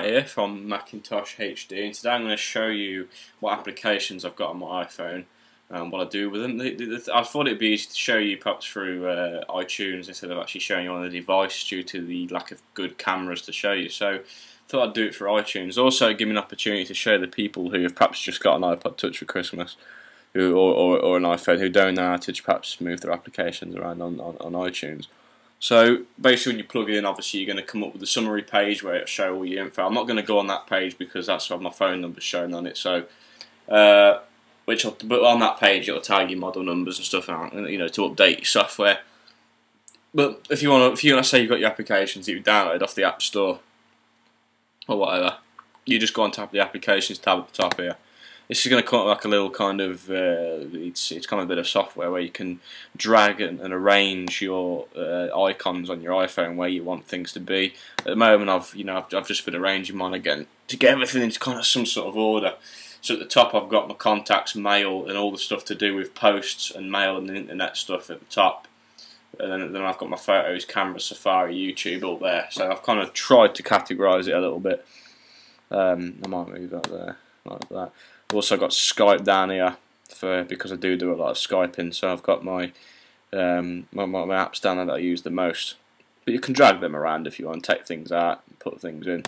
Here from Macintosh HD, and today I'm going to show you what applications I've got on my iPhone and what I do with them. I thought it'd be easy to show you perhaps through iTunes instead of actually showing you on the device due to the lack of good cameras to show you. So I thought I'd do it for iTunes. Also give me an opportunity to show the people who have perhaps just got an iPod Touch for Christmas or an iPhone who don't know how to perhaps move their applications around on iTunes. So basically when you plug it in, obviously you're going to come up with a summary page where it'll show all your info. I'm not going to go on that page because that's what my phone number's shown on it. So, but on that page it'll tell you model numbers and stuff, you know, to update your software. But if you want to say you've got your applications that you've downloaded off the App Store or whatever, you just go on top of the applications tab at the top here. This is going to come up like a little kind of, it's kind of a bit of software where you can drag and arrange your icons on your iPhone where you want things to be. At the moment, I've just been arranging mine again to get everything into kind of some sort of order. So at the top, I've got my contacts, mail, and all the stuff to do with posts and mail and the internet stuff at the top. And then I've got my photos, camera, Safari, YouTube, all there. So I've kind of tried to categorise it a little bit. I might move that there like that. I've also got Skype down here because I do a lot of Skyping, so I've got my apps down there that I use the most. But you can drag them around if you want, take things out and put things in.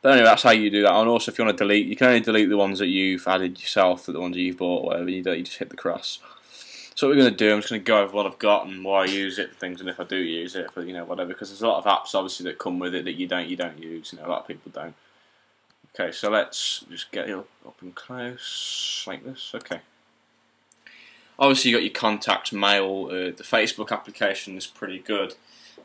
But anyway, that's how you do that. And also, if you want to delete, you can only delete the ones that you've added yourself, the ones that you've bought, or whatever. You just hit the cross. So what we're going to do, I'm just going to go over what I've got and why I use it, things, and if I do use it, for whatever. Because there's a lot of apps obviously that come with it that you don't use. A lot of people don't. Okay, so let's just get it up and close like this. Okay. Obviously, you got your contacts, mail. The Facebook application is pretty good.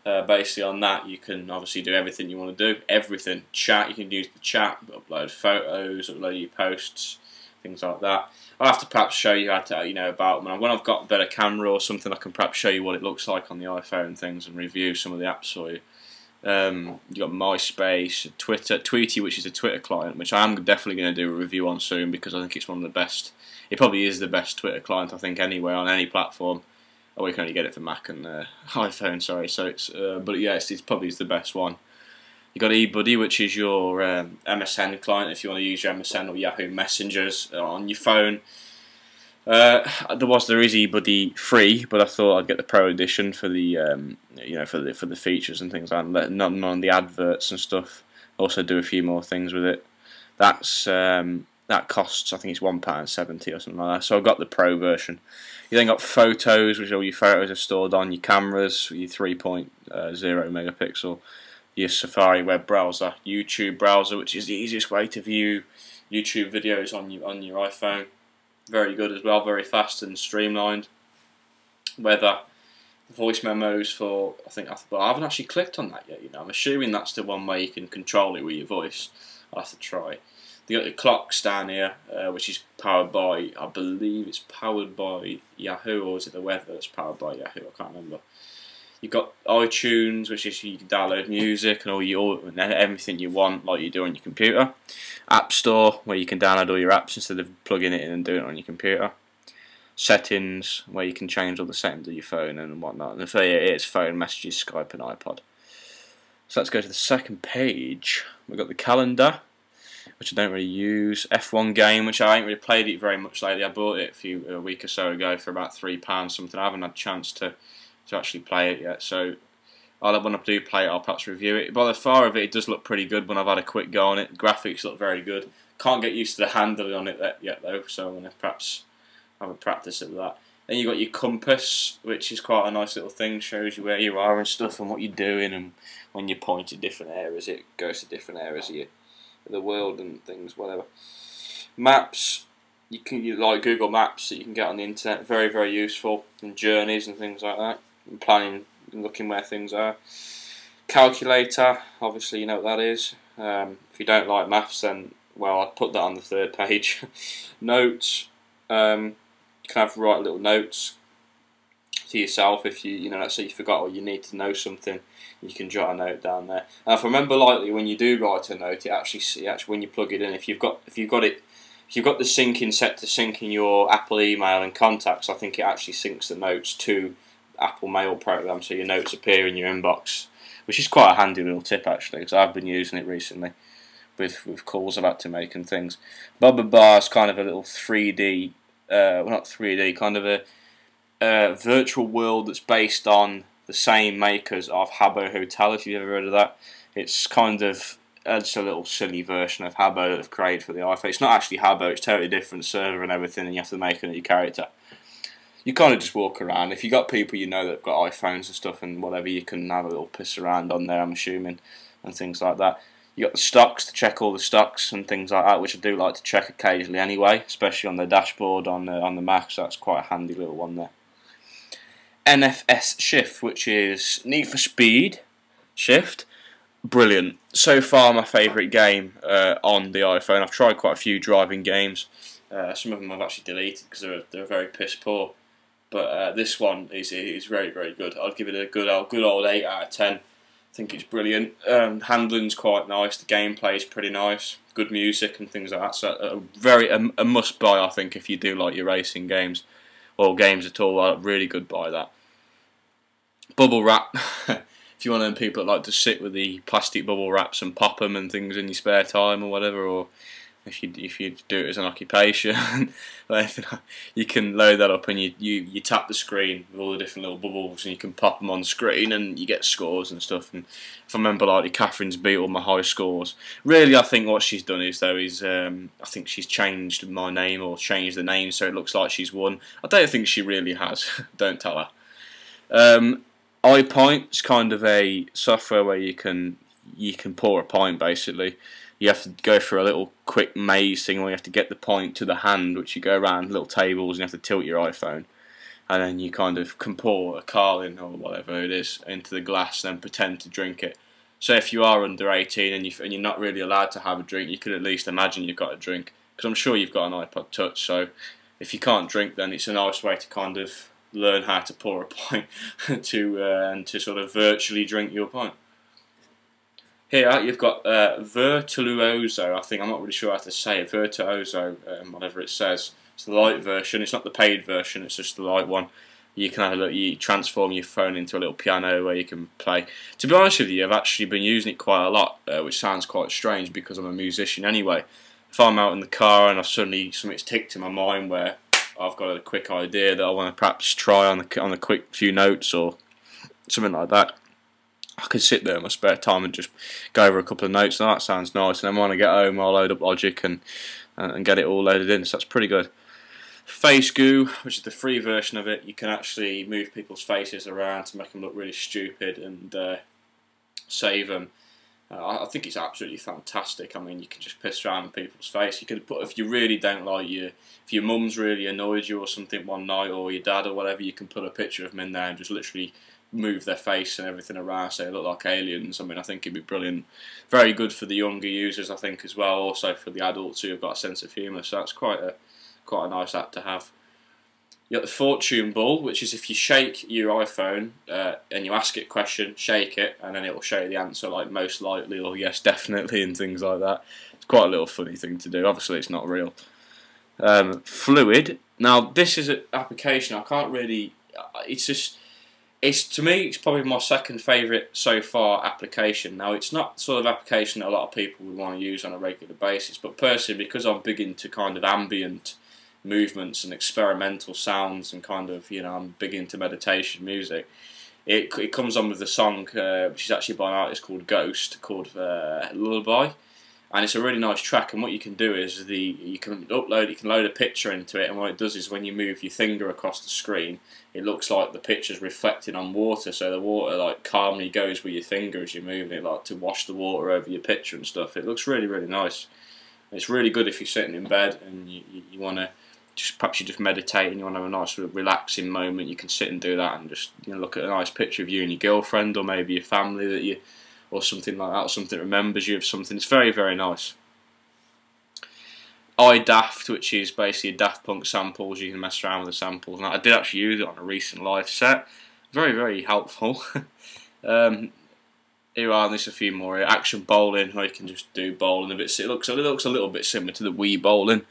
Basically, on that, you can obviously do everything you want to do. Everything. Chat. You can use the chat, upload photos, upload your posts, things like that. I'll have to perhaps show you how to, about them. When I've got a better camera or something, I can perhaps show you what it looks like on the iPhone and things, and review some of the apps for you. You got MySpace, Twitter, Tweety, which is a Twitter client, which I am definitely going to do a review on soon because I think it's one of the best. It probably is the best Twitter client I think anywhere on any platform. Oh, we can only get it for Mac and iPhone, sorry. So it's, but yeah, it's probably the best one. You got eBuddy, which is your MSN client if you want to use your MSN or Yahoo Messengers on your phone. There is eBuddy free, but I thought I'd get the Pro Edition for the for the features and things like that. None on the adverts and stuff. Also do a few more things with it. That costs, I think it's £1.70 or something like that. So I've got the Pro version. You then got photos, which all your photos are stored on. Your cameras, your 3.0 megapixel. Your Safari web browser, YouTube browser, which is the easiest way to view YouTube videos on your iPhone. Very good as well, very fast and streamlined. Weather, voice memos for, I haven't actually clicked on that yet. I'm assuming that's the one way you can control it with your voice. I'll have to try. You got the clocks down here, which is powered by, I believe it's powered by Yahoo, or is it the weather that's powered by Yahoo? I can't remember. You've got iTunes, which is you can download music and everything you want, like you do on your computer. App Store, where you can download all your apps instead of plugging it in and doing it on your computer. Settings, where you can change all the settings of your phone and whatnot. And for it is phone, messages, Skype, and iPod. So let's go to the second page. We've got the calendar, which I don't really use. F1 game, which I ain't really played it very much lately. I bought it a week or so ago for about £3 something. I haven't had a chance to actually play it yet, so when I do play it, I'll perhaps review it. By the far of it, it does look pretty good when I've had a quick go on it. The graphics look very good. Can't get used to the handling on it yet though, so I'm going to perhaps have a practice of that. Then you've got your compass, which is quite a nice little thing, shows you where you are and stuff and what you're doing, and when you point at different areas, it goes to different areas of the world and things, whatever. Maps, you like Google Maps that you can get on the internet, very, very useful, and journeys and things like that. And planning and looking where things are. Calculator, obviously you know what that is. If you don't like maths, then well, I'd put that on the third page. Notes, you can write little notes to yourself if let's say you forgot or you need to know something. You can jot a note down there. If I remember rightly, when you do write a note, it actually when you plug it in, if you've got the syncing set to sync in your Apple email and contacts, I think it actually syncs the notes to Apple Mail program, so your notes appear in your inbox which is quite a handy little tip actually, because I've been using it recently with calls I've had to make and things. Bubba Bar is kind of a little 3D, well not 3D, kind of a virtual world that's based on the same makers of Habbo Hotel, if you've ever heard of that. It's kind of just a little silly version of Habbo that they've created for the iPhone. It's not actually Habbo, it's totally different server and everything, and you have to make a new character. You kind of just walk around. If you've got people you know that have got iPhones and stuff and whatever, you can have a little piss around on there, I'm assuming, and things like that. You got the stocks to check all the stocks and things like that, which I do like to check occasionally anyway, especially on the dashboard on the Mac, so that's quite a handy little one there. NFS Shift, which is Need for Speed Shift. Brilliant. So far my favourite game on the iPhone. I've tried quite a few driving games. Some of them I've actually deleted because they're very piss poor. But this one is very, very good. I'd give it a good old 8 out of 10. I think it's brilliant. Handling's quite nice. The gameplay is pretty nice. Good music and things like that. So a must buy, I think, if you do like your racing games or games at all. A really good buy that. Bubble wrap. If you're one of them people that like to sit with the plastic bubble wraps and pop them and things in your spare time or whatever, or if you do it as an occupation, you can load that up and you tap the screen with all the different little bubbles and you can pop them on screen and you get scores and stuff. And if I remember rightly, Catherine's beat all my high scores. Really, I think what she's done is I think she's changed my name or changed the name so it looks like she's won. I don't think she really has. Don't tell her. iPint is kind of a software where you can pour a pint basically. You have to go through a little quick maze thing where you have to get the point to the hand, which you go around little tables and you have to tilt your iPhone, and then you kind of can pour a Carlin or whatever it is into the glass and then pretend to drink it. So if you are under 18 and you're not really allowed to have a drink, you could at least imagine you've got a drink, because I'm sure you've got an iPod Touch, so if you can't drink then it's a nice way to kind of learn how to pour a pint and to sort of virtually drink your pint. Here you've got Virtuoso. I think I'm not really sure how to say it. Virtuoso, whatever it says. It's the light version. It's not the paid version. It's just the light one. You can have a look. You transform your phone into a little piano where you can play. To be honest with you, I've actually been using it quite a lot, which sounds quite strange because I'm a musician anyway. If I'm out in the car and I've suddenly something's ticked in my mind where I've got a quick idea that I want to perhaps try on a quick few notes or something like that, I could sit there in my spare time and just go over a couple of notes, and that sounds nice. And then when I get home, I'll load up Logic and get it all loaded in. So that's pretty good. Face Goo, which is the free version of it, you can actually move people's faces around to make them look really stupid and save them. I think it's absolutely fantastic. I mean, you can just piss around in people's face. You could put, if you really don't like you, if your mum's really annoyed you or something one night, or your dad or whatever, you can put a picture of them in there and just literally move their face and everything around so they look like aliens. I mean, I think it'd be brilliant. Very good for the younger users, I think, as well. Also for the adults who have got a sense of humour. So that's quite a nice app to have. You got the Fortune Ball, which is if you shake your iPhone and you ask it a question, shake it, and then it will show you the answer, like most likely or yes, definitely, and things like that. It's quite a little funny thing to do. Obviously, it's not real. Fluid. Now, this is an application I can't really. To me, it's probably my second favourite so far application. Now, it's not the sort of application that a lot of people would want to use on a regular basis, but personally, because I'm big into kind of ambient movements and experimental sounds and kind of, I'm big into meditation music, it comes on with the song, which is actually by an artist called Ghost, called Lullaby. And it's a really nice track, and what you can do is you can load a picture into it, and what it does is when you move your finger across the screen, it looks like the picture's reflecting on water, so the water like calmly goes with your finger as you're moving it, like to wash the water over your picture and stuff. It looks really, really nice. It's really good if you're sitting in bed and you want to perhaps you just meditate and you want to have a nice sort of relaxing moment. You can sit and do that and just look at a nice picture of you and your girlfriend or maybe your family or something like that, or something that remembers you of something. It's very, very nice. iDaft, which is basically Daft Punk samples. You can mess around with the samples. And I did actually use it on a recent live set. Very, very helpful. Here are, there's a few more here. Action Bowling, where you can just do bowling a bit. It looks a little bit similar to the Wii Bowling.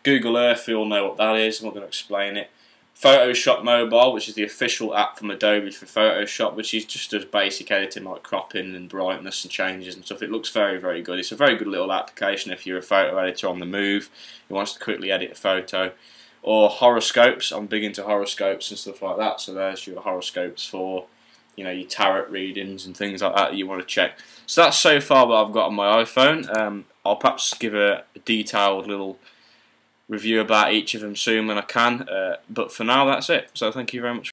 Google Earth, we all know what that is. I'm not going to explain it. Photoshop Mobile, which is the official app from Adobe for Photoshop, which is just does basic editing like cropping and brightness and changes and stuff. It looks very, very good. It's a very good little application if you're a photo editor on the move who wants to quickly edit a photo. Or horoscopes. I'm big into horoscopes and stuff like that. So there's your horoscopes for, you know, your tarot readings and things like that you want to check. So that's so far what I've got on my iPhone. I'll perhaps give a detailed little review about each of them soon when I can. But for now, that's it. So thank you very much.